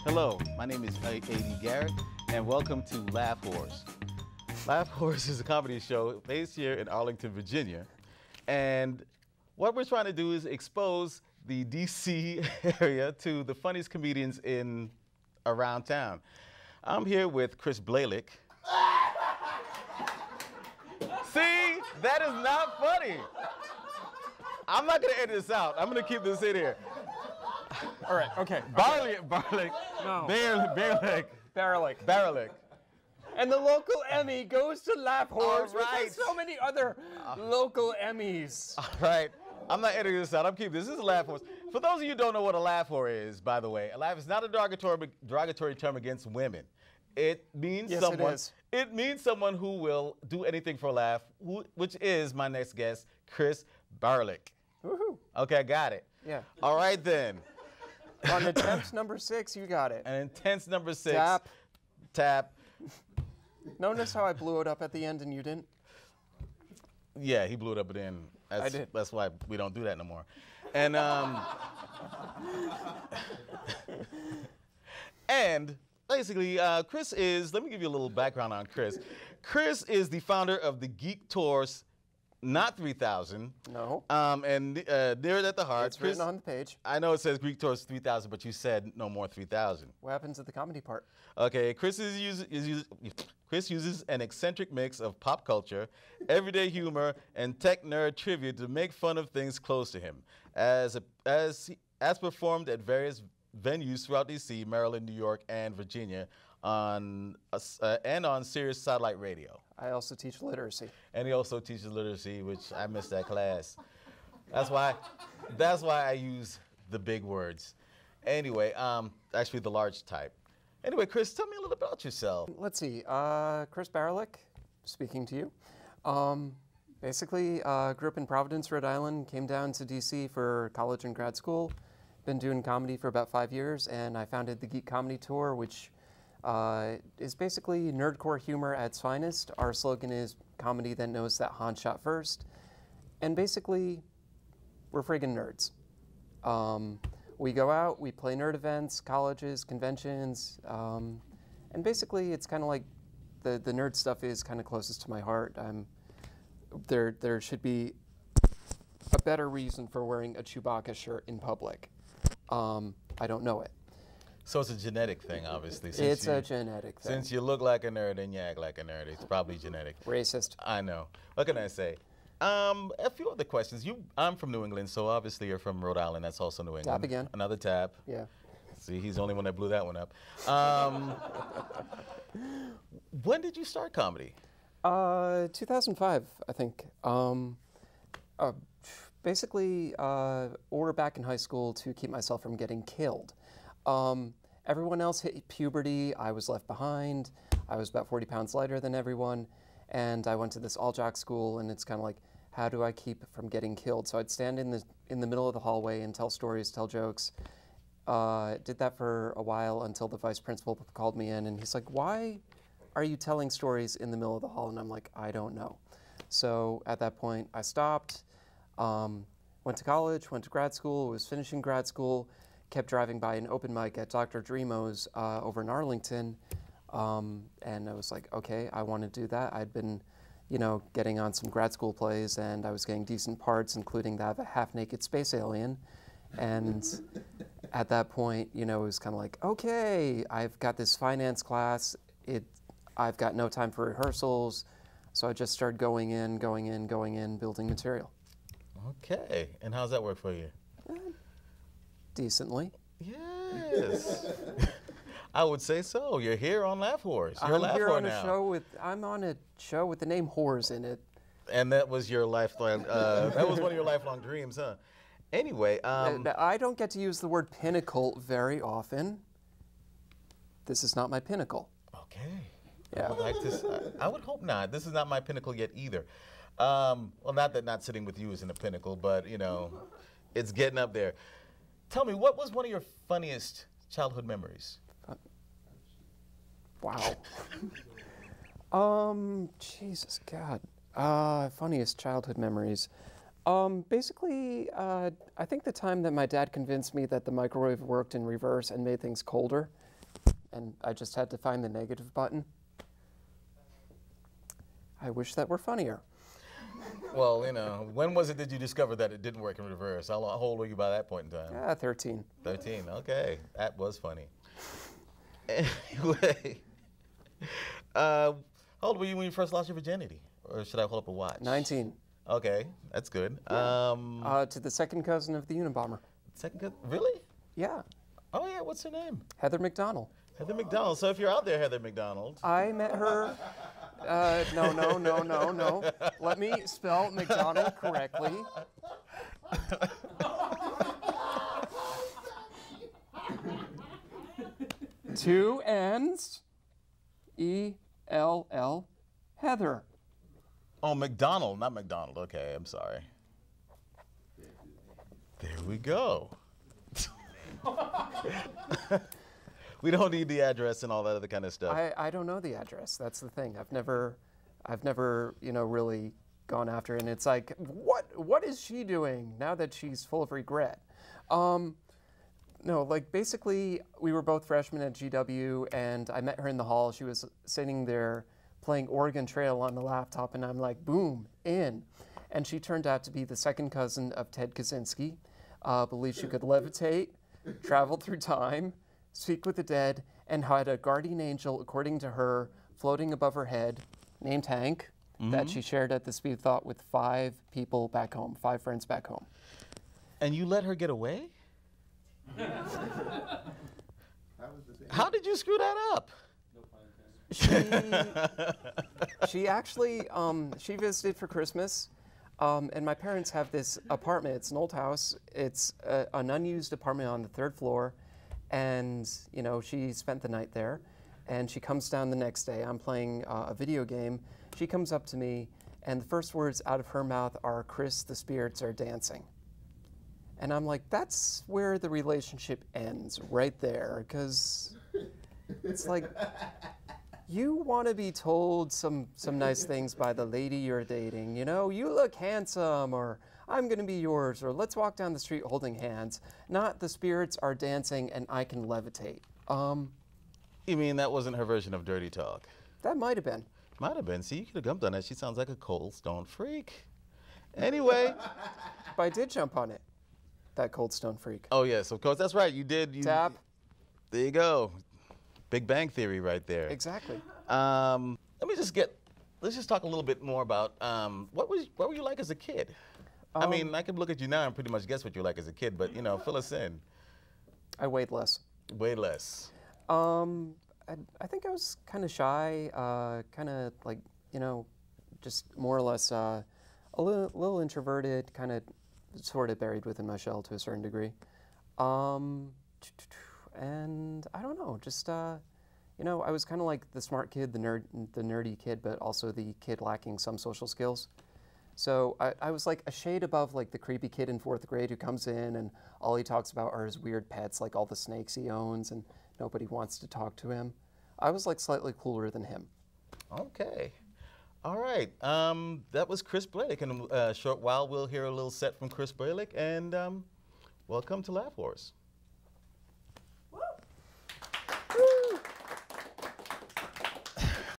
Hello, my name is A.D. Garrett, and welcome to Laugh Horse. Laugh Horse is a comedy show based here in Arlington, Virginia. And what we're trying to do is expose the D.C. area to the funniest comedians around town. I'm here with Chris Barylick. See, that is not funny. I'm not gonna edit this out. I'm gonna keep this in here. All right, okay. Barylick. No. Barylick. And the local Emmy goes to Laugh Horse. All right. We've got so many other local Emmys. All right. I'm not editing this out. I'm keeping this. This is a laugh horse. For those of you who don't know what a laugh horse is, by the way, a laugh is not a derogatory term against women. It means Yes, someone. it is. It means someone who will do anything for a laugh, which is my next guest, Chris Barylick. Woohoo. Okay, I got it. Yeah. All right then. On attempt number 6, you got it. An intense number 6. Tap. Tap. Notice how I blew it up at the end and you didn't? Yeah, he blew it up at the end. I did. That's why we don't do that no more. And and basically, Chris is. Let me give you a little background on Chris. Chris is the founder of the Geek Tours, not 3000. No. And near it at the heart. It's written on the page. I know it says Geek Tours 3000, but you said no more 3000. What happens at the comedy part? Okay, Chris uses an eccentric mix of pop culture, everyday humor, and tech nerd trivia to make fun of things close to him. As performed at various venues throughout D.C., Maryland, New York, and Virginia, and on Sirius Satellite Radio. I also teach literacy. And he also teaches literacy, which I missed that class. That's why I use the big words. Anyway, actually the large type. Anyway, Chris, tell me a little about yourself. Let's see. Chris Barylick, speaking to you. Basically, grew up in Providence, Rhode Island, came down to D.C. for college and grad school. Been doing comedy for about 5 years, and I founded the Geek Comedy Tour, which is basically nerdcore humor at its finest. Our slogan is comedy that knows that Han shot first. And basically, we're friggin' nerds. We go out, we play nerd events, colleges, conventions, and basically it's kind of like the nerd stuff is kind of closest to my heart. There should be a better reason for wearing a Chewbacca shirt in public. I don't know it. So it's a genetic thing, obviously. It's a genetic thing. Since you look like a nerd and you act like a nerd, it's probably genetic. Racist. I know. What can I say? A few other questions. I'm from New England, so obviously you're from Rhode Island. That's also New England. Tap again. Another tap. Yeah. See, he's the only one that blew that one up. When did you start comedy? 2005, I think. Basically, or back in high school to keep myself from getting killed. Everyone else hit puberty. I was left behind. I was about 40 pounds lighter than everyone. And I went to this all-jock school, and it's kind of like, how do I keep from getting killed? So I'd stand in the middle of the hallway and tell stories, tell jokes. Did that for a while until the vice principal called me in, and he's like, why are you telling stories in the middle of the hall? And I'm like, I don't know. So at that point, I stopped, went to college, went to grad school, was finishing grad school, kept driving by an open mic at Dr. Dreamo's over in Arlington, and I was like, okay, I want to do that. I'd been, getting on some grad school plays, and I was getting decent parts, including that of a half-naked space alien. And at that point, it was kind of like, okay, I've got this finance class. I've got no time for rehearsals. So I just started going in, building material. Okay. And how's that work for you? Decently. Yes. I would say so. You're here on Laugh Horse. You're I'm here on now. I'm on a show with the name Whores in it. And that was your lifelong, that was one of your lifelong dreams, huh? Anyway. I don't get to use the word pinnacle very often. This is not my pinnacle. Okay. Yeah. I would hope not. This is not my pinnacle yet either. Well, not that not sitting with you isn't a pinnacle, but, it's getting up there. Tell me, what was one of your funniest childhood memories? Wow. Jesus, God. Funniest childhood memories. Basically, I think the time that my dad convinced me that the microwave worked in reverse and made things colder. and I just had to find the negative button. I wish that were funnier. Well, you know, when was it that you discovered that it didn't work in reverse? How old were you by that point in time? Yeah, 13. 13, okay. That was funny. Anyway, how old were you when you first lost your virginity? Or should I hold up a watch? 19. Okay, that's good. To the second cousin of the Unabomber. Second cousin? Really? Yeah, Oh, yeah, what's her name? Heather McDonald. Heather McDonald. So if you're out there, Heather McDonald. I met her. No. Let me spell McDonald correctly. Two N's. E-L-L. Heather. Oh, McDonald, not McDonald. Okay, I'm sorry. There we go. We don't need the address and all that other kind of stuff. I don't know the address. That's the thing. I've never, really gone after it. And it's like, what is she doing now that she's full of regret? No, like basically we were both freshmen at GW and I met her in the hall. She was sitting there playing Oregon Trail on the laptop and I'm like, boom, in. And she turned out to be the second cousin of Ted Kaczynski. Believed she could levitate, travel through time, speak with the dead, and had a guardian angel, according to her, floating above her head, named Hank, that she shared at the speed of thought with 5 people back home, 5 friends back home. And you let her get away? How did you screw that up? She actually, she visited for Christmas, and my parents have this apartment. It's an old house. It's an unused apartment on the 3rd floor, and she spent the night there. And she comes down the next day. I'm playing a video game. She comes up to me, and the first words out of her mouth are, "Chris, the spirits are dancing." And I'm like, that's where the relationship ends, right there, because it's like, you want to be told some nice things by the lady you're dating. You look handsome, or I'm going to be yours, or let's walk down the street holding hands. Not the spirits are dancing and I can levitate. You mean that wasn't her version of dirty talk? That might have been. Might have been. See, you could have jumped on that. She sounds like a cold stone freak. Anyway. But I did jump on it. That cold stone freak. Oh, yes, of course. That's right. You did. Tap. There you go. Big Bang Theory right there. Exactly. Let's just talk a little bit more about what were you like as a kid? I mean, I can look at you now and pretty much guess what you're like as a kid, but fill us in. I weighed less. Way less. I think I was kind of shy, kind of like, just more or less a little introverted, kind of sort of buried within my shell to a certain degree. And I don't know, just, I was kind of like the smart kid, the nerdy kid, but also the kid lacking some social skills. So I was like a shade above like the creepy kid in 4th grade who comes in and all he talks about are his weird pets, like all the snakes he owns, and nobody wants to talk to him. I was like slightly cooler than him. Okay. All right. That was Chris Barylick. In a short while, we'll hear a little set from Chris Barylick, and welcome to Laugh Wars.